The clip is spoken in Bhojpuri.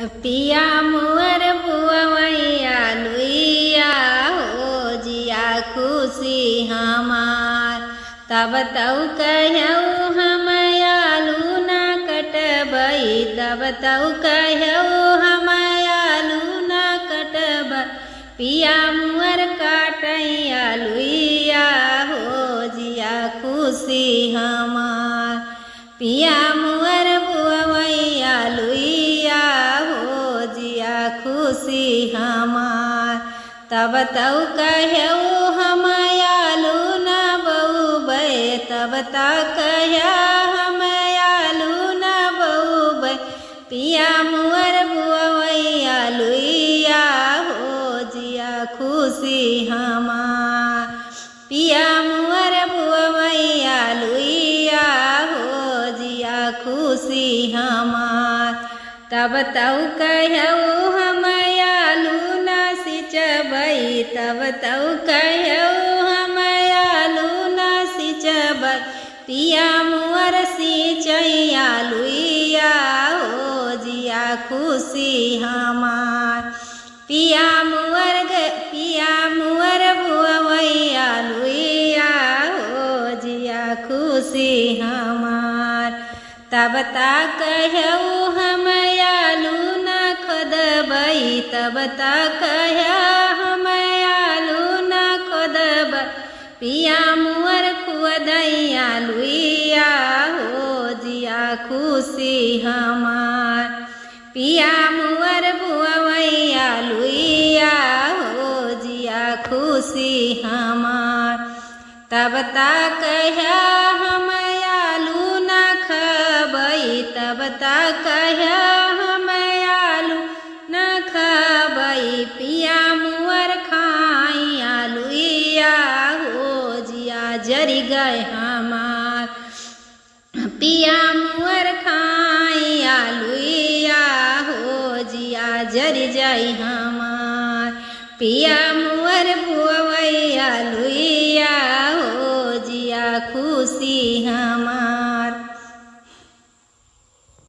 पिया मुअर बुआवैया लुइया हो जिया खुशी हमार। तब तऊ कहऊ हम आलू न कटबई, तब तऊ कहऊ हम आलू न कटब। पिया मुअर काटैया लुइया हो जिया खुशी हमार। पिया मुअर बुआवैया लुइया हो जिया खुशी हमार। तब तऊ कहऊ हम आलू न बउबै, तब तऊ कह हम आलू न बउबै। पिया मुअर बुआवैया लुइया हो जिया खुशी हमार। पिया मुअर बुआवैया लुइया हो जिया खुशी हमार। तब तऊ कहऊ हम आलू न सिंचबई, तब तऊ कहऊ हम आलू न सिंचबई। पिया मुअर सिंचैया लुइया हो जिया खुशी हमार। पिया मुअर बुआवैया लुइया हो जिया खुशी हमार। तब ता कहऊ हम आलू न खोदबई, तब ता कह हम आलू न खोदबई। पिया मुअर खुदैया लुइया हो जिया खुशी हमार। पिया मुअर बुआवैया लुइया हो जिया खुशी हमार। तब ता कह हम आलू न खबई, तब ता कह हम आलू न खबई। पिया मुअर खाइया लुइया हो जिया जरी गए हमार। पिया मुअर खाइया लुइया हो जिया जरी जाई हमार। पिया